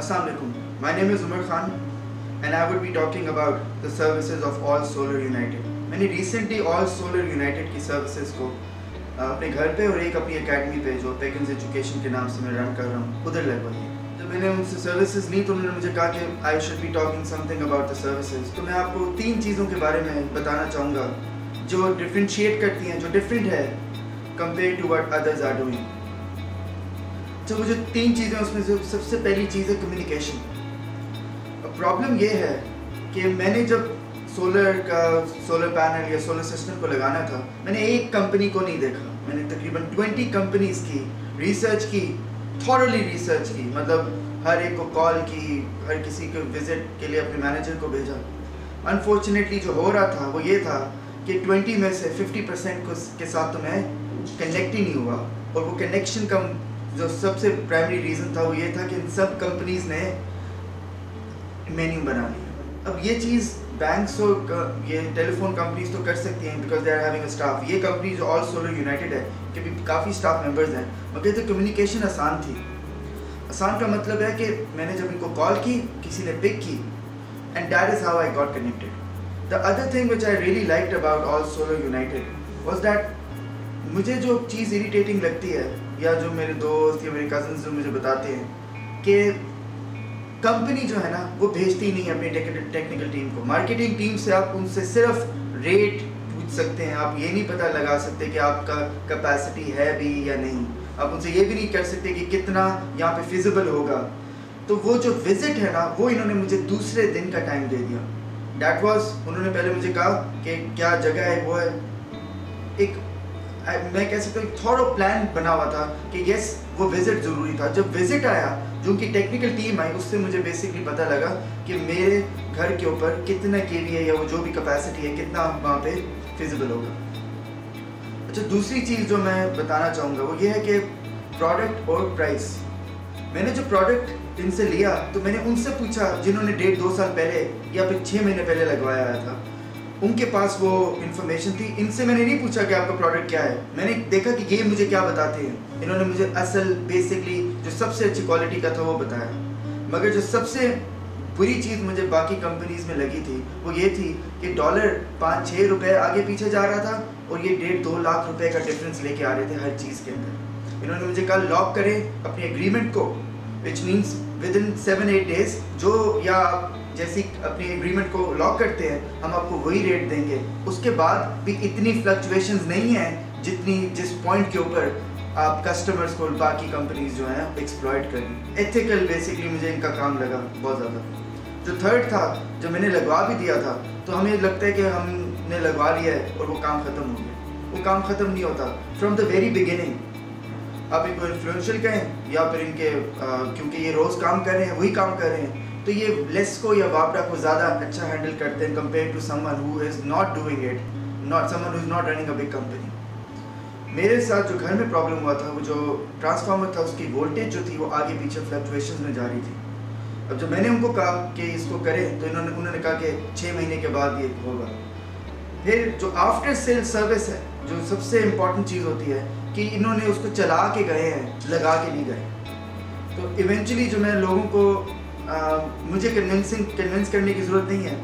Assalamu alaikum. My name is Umar Khan and I would be talking about the services of All Solar United. मैंने recently All Solar United की services को अपने घर पे और एक अपनी academy पे जो Pekins Education के नाम से मैं run कर रहा हूँ उधर लगवाई है. जब मैंने उनसे services ली तो उन्होंने मुझे कहा कि I should be talking something about the services. तो मैं आपको 3 चीज़ों के बारे में बताना चाहूँगा जो differentiate करती हैं, जो different है compared to what others are doing. तो वो जो 3 चीज़ें उसमें से सबसे पहली चीज़ है कम्युनिकेशन. प्रॉब्लम ये है कि मैंने जब सोलर पैनल या सोलर सिस्टम को लगाना था मैंने एक कंपनी को नहीं देखा. मैंने तकरीबन 20 कंपनीज की रिसर्च की, थॉरली रिसर्च की, मतलब हर एक को कॉल की, हर किसी को विजिट के लिए अपने मैनेजर को भेजा. अनफॉर्चुनेटली जो हो रहा था वो ये था कि 20 में से 50% के साथ तो मैं कनेक्ट ही नहीं हुआ. और वो कनेक्शन का जो सबसे प्राइमरी रीज़न था वो ये था कि इन सब कंपनीज ने मेन्यू बना लिया. अब ये चीज़ बैंक्स और ये टेलीफोन कंपनीज तो कर सकती हैं because they are having a staff. ये कंपनी जो ऑल सोलर यूनाइटेड है कि भी काफ़ी स्टाफ मेंबर्स हैं, मगर तो कम्युनिकेशन आसान थी. आसान का मतलब है कि मैंने जब इनको कॉल की किसी ने पिक की and that is how I got connected. The other thing which I really liked about all solar United was that मुझे जो चीज़ इरिटेटिंग लगती है या जो मेरे दोस्त या मेरे कज़न्स जो मुझे बताते हैं कि कंपनी जो है ना वो भेजती नहीं है अपनी टेक्निकल टीम को. मार्केटिंग टीम से आप उनसे सिर्फ रेट पूछ सकते हैं, आप ये नहीं पता लगा सकते कि आपका कैपेसिटी है भी या नहीं. आप उनसे ये भी नहीं कर सकते कि कितना यहाँ पे फिजिबल होगा. तो वो जो विजिट है ना वो इन्होंने मुझे दूसरे दिन का टाइम दे दिया. डैट वॉज, उन्होंने पहले मुझे कहा कि क्या जगह है, वो है एक मैं कह सकता हूँ थोड़ा प्लान बना हुआ था कि यस वो विज़िट ज़रूरी था. जब विज़िट आया जो उनकी टेक्निकल टीम आई उससे मुझे बेसिकली पता लगा कि मेरे घर के ऊपर कितना केवी है या वो जो भी कैपेसिटी है कितना वहाँ पे फिजिबल होगा. अच्छा, दूसरी चीज़ जो मैं बताना चाहूँगा वो ये है कि प्रोडक्ट और प्राइस. मैंने जो प्रोडक्ट इनसे लिया तो मैंने उनसे पूछा जिन्होंने 1.5-2 साल पहले या फिर 6 महीने पहले लगवाया था. उनके पास वो इन्फॉर्मेशन थी. इनसे मैंने नहीं पूछा कि आपका प्रोडक्ट क्या है. मैंने देखा कि ये मुझे क्या बताते हैं. इन्होंने मुझे असल बेसिकली जो सबसे अच्छी क्वालिटी का था वो बताया. मगर जो सबसे बुरी चीज़ मुझे बाकी कंपनीज में लगी थी वो ये थी कि डॉलर 5-6 रुपये आगे पीछे जा रहा था और ये 1.5-2 लाख रुपए का डिफरेंस लेके आ रहे थे हर चीज़ के अंदर. इन्होंने मुझे कल लॉक करें अपने एग्रीमेंट को, which means with in 7-8 days जो या जैसी अपनी एग्रीमेंट को लॉक करते हैं हम आपको वही रेट देंगे. उसके बाद भी इतनी फ्लक्चुएशंस नहीं हैं जिस पॉइंट के ऊपर आप कस्टमर्स को बाकी कंपनीज जो हैं एक्सप्लॉइट करें. एथिकल बेसिकली मुझे इनका काम लगा बहुत ज़्यादा. जो थर्ड था, जो मैंने लगवा भी दिया था तो हमें लगता है कि हमने लगवा लिया है और वो काम ख़त्म हो गया. वो काम ख़त्म नहीं होता. फ्रॉम द वेरी बिगिनिंग आप इनको इन्फ्लुएंशियल कहें या फिर इनके क्योंकि ये रोज़ काम कर रहे हैं वही काम कर रहे हैं तो ये लेस्को या वापडा को ज़्यादा अच्छा हैंडल करते हैं compare to someone who is not doing it, not someone who is not running a big company. मेरे साथ जो घर में प्रॉब्लम हुआ था वो जो ट्रांसफार्मर था उसकी वोल्टेज जो थी वो आगे पीछे फ्लक्चुएशंस में जा रही थी. अब जब मैंने उनको कहा कि इसको करें तो उन्होंने कहा कि 6 महीने के बाद ये होगा. फिर जो आफ्टर सेल सर्विस है जो सबसे इम्पॉर्टेंट चीज़ होती है कि इन्होंने उसको चला के गए हैं, लगा के नहीं गए. तो इवेंचुअली जो मैं लोगों को मुझे कन्विंस करने की ज़रूरत नहीं है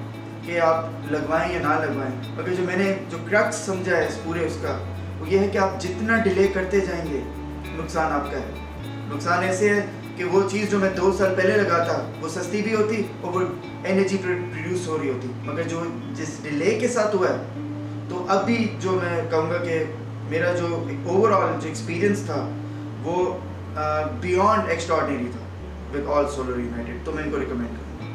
कि आप लगवाएं या ना लगवाएं, मगर जो मैंने जो क्रक्स समझा है इस पूरे उसका वो ये है कि आप जितना डिले करते जाएंगे नुकसान आपका है. नुकसान ऐसे है कि वो चीज़ जो मैं 2 साल पहले लगाता वो सस्ती भी होती और वो एनर्जी प्रोड्यूस हो रही होती, मगर जो जिस डिले के साथ हुआ है तो अभी जो मैं कहूँगा कि मेरा जो ओवरऑल जो एक्सपीरियंस था वो बियॉन्ड एक्स्ट्राऑर्डिनरी था विद ऑल सोलर यूनाइटेड. तो मैं इनको रिकमेंड करूँगा.